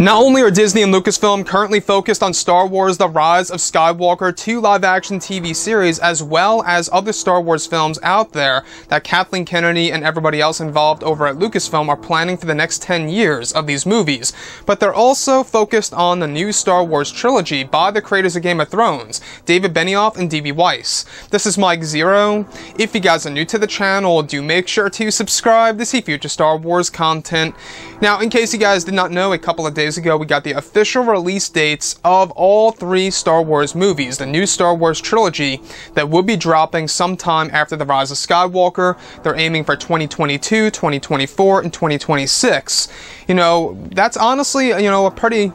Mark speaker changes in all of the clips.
Speaker 1: Not only are Disney and Lucasfilm currently focused on Star Wars: The Rise of Skywalker 2 live-action TV series, as well as other Star Wars films out there that Kathleen Kennedy and everybody else involved over at Lucasfilm are planning for the next 10 years of these movies, but they're also focused on the new Star Wars trilogy by the creators of Game of Thrones, David Benioff and D.B. Weiss. This is Mike Zero. If you guys are new to the channel, do make sure to subscribe to see future Star Wars content. Now, in case you guys did not know, a couple of days ago we got the official release dates of all 3 Star Wars movies, the new Star Wars trilogy that will be dropping sometime after The Rise of Skywalker. They're aiming for 2022, 2024, and 2026. You know, that's honestly, a pretty,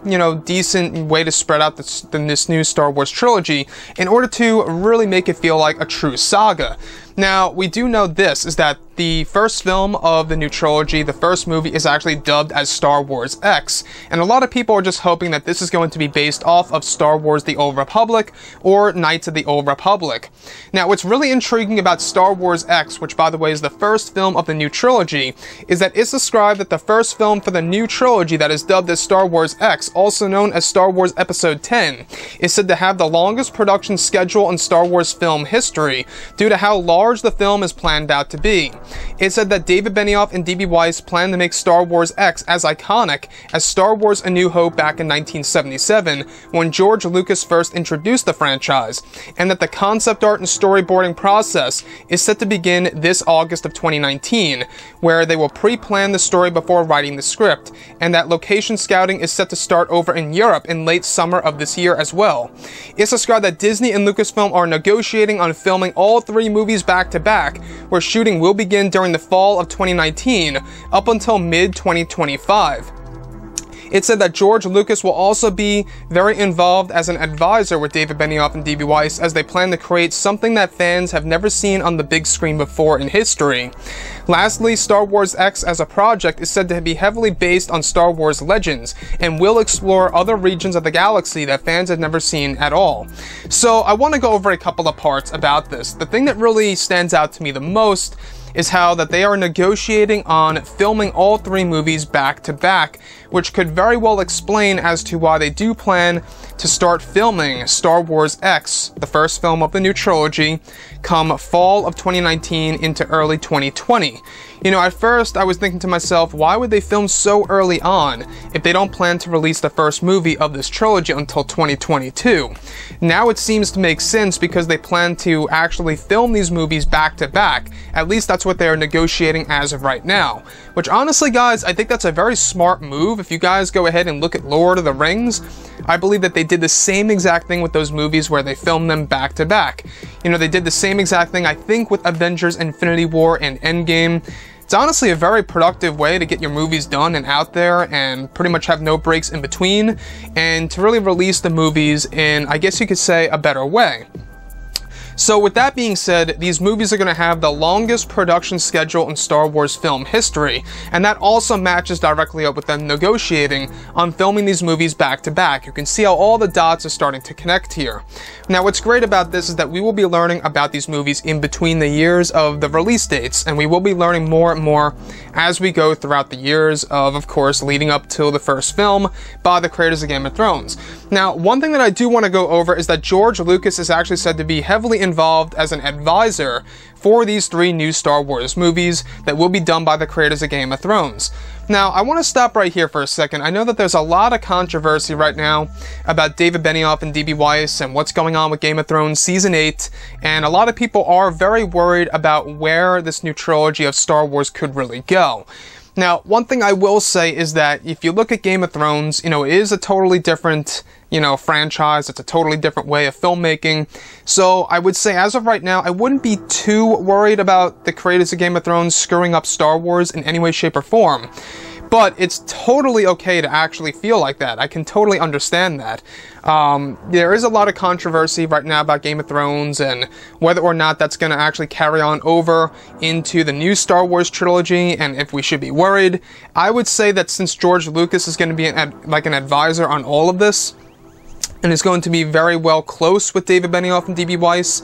Speaker 1: decent way to spread out this new Star Wars trilogy in order to really make it feel like a true saga. Now, we do know this, is that the first film of the new trilogy, the first movie, is actually dubbed as Star Wars X, and a lot of people are just hoping that this is going to be based off of Star Wars: The Old Republic or Knights of the Old Republic. Now, what's really intriguing about Star Wars X, which by the way is the first film of the new trilogy, is that it's described that the first film for the new trilogy that is dubbed as Star Wars X, also known as Star Wars Episode 10, is said to have the longest production schedule in Star Wars film history due to how large the film is planned out to be. It said that David Benioff and D.B. Weiss plan to make Star Wars X as iconic as Star Wars: A New Hope back in 1977, when George Lucas first introduced the franchise, and that the concept art and storyboarding process is set to begin this August of 2019, where they will pre-plan the story before writing the script, and that location scouting is set to start over in Europe in late summer of this year as well. It's described that Disney and Lucasfilm are negotiating on filming all 3 movies back to back, where shooting will begin during the fall of 2019 up until mid-2025. It said that George Lucas will also be very involved as an advisor with David Benioff and D.B. Weiss, as they plan to create something that fans have never seen on the big screen before in history. Lastly, Star Wars X as a project is said to be heavily based on Star Wars legends and will explore other regions of the galaxy that fans have never seen at all. So I want to go over a couple of parts about this. The thing that really stands out to me the most is how that they are negotiating on filming all 3 movies back to back, which could very well explain as to why they do plan to start filming Star Wars X, the first film of the new trilogy, come fall of 2019 into early 2020. At first I was thinking to myself, why would they film so early on if they don't plan to release the first movie of this trilogy until 2022? Now it seems to make sense because they plan to actually film these movies back to back. At least that's what they are negotiating as of right now. Which honestly, guys, I think that's a very smart move. If you guys go ahead and look at Lord of the Rings, I believe that they did the same exact thing with those movies where they filmed them back to back. They did the same exact thing, I think, with Avengers: Infinity War and Endgame. It's honestly a very productive way to get your movies done and out there and pretty much have no breaks in between, and to really release the movies in, I guess you could say, a better way. So with that being said, these movies are going to have the longest production schedule in Star Wars film history, and that also matches directly up with them negotiating on filming these movies back to back. You can see how all the dots are starting to connect here. Now, what's great about this is that we will be learning about these movies in between the years of the release dates, and we will be learning more and more as we go throughout the years of course, leading up to the first film by the creators of Game of Thrones. Now, one thing that I do want to go over is that George Lucas is actually said to be heavily involved as an advisor for these 3 new Star Wars movies that will be done by the creators of Game of Thrones. Now, I want to stop right here for a second. I know that there's a lot of controversy right now about David Benioff and D.B. Weiss and what's going on with Game of Thrones Season 8, and a lot of people are very worried about where this new trilogy of Star Wars could really go. Now, one thing I will say is that if you look at Game of Thrones, it is a totally different, franchise. It's a totally different way of filmmaking. So I would say as of right now, I wouldn't be too worried about the creators of Game of Thrones screwing up Star Wars in any way, shape, or form. But it's totally okay to actually feel like that. I can totally understand that. There is a lot of controversy right now about Game of Thrones and whether or not that's going to actually carry on over into the new Star Wars trilogy and if we should be worried. I would say that since George Lucas is going to be an advisor on all of this, and is going to be very well close with David Benioff and D.B. Weiss,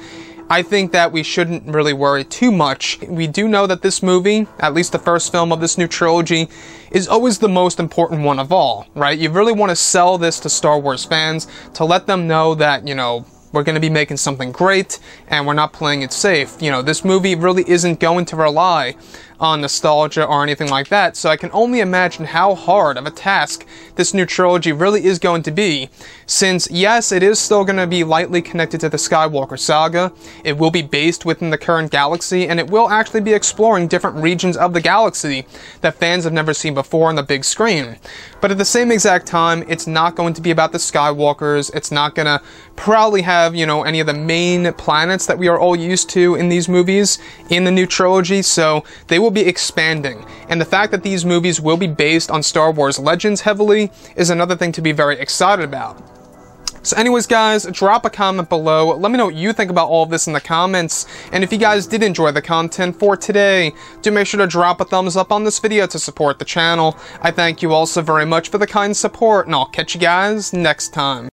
Speaker 1: I think that we shouldn't really worry too much. We do know that this movie, at least the first film of this new trilogy, is always the most important one of all, right? You really want to sell this to Star Wars fans to let them know that, you know, we're going to be making something great, and we're not playing it safe. You know, this movie really isn't going to rely on nostalgia or anything like that, so I can only imagine how hard of a task this new trilogy really is going to be, since yes, it is still going to be lightly connected to the Skywalker saga, it will be based within the current galaxy, and it will actually be exploring different regions of the galaxy that fans have never seen before on the big screen. But at the same exact time, it's not going to be about the Skywalkers, it's not going to probably have, you know, any of the main planets that we are all used to in these movies in the new trilogy, so they will be expanding. And the fact that these movies will be based on Star Wars Legends heavily is another thing to be very excited about. So anyways guys, drop a comment below, let me know what you think about all of this in the comments, and if you guys did enjoy the content for today, do make sure to drop a thumbs up on this video to support the channel. I thank you all so very much for the kind support, and I'll catch you guys next time.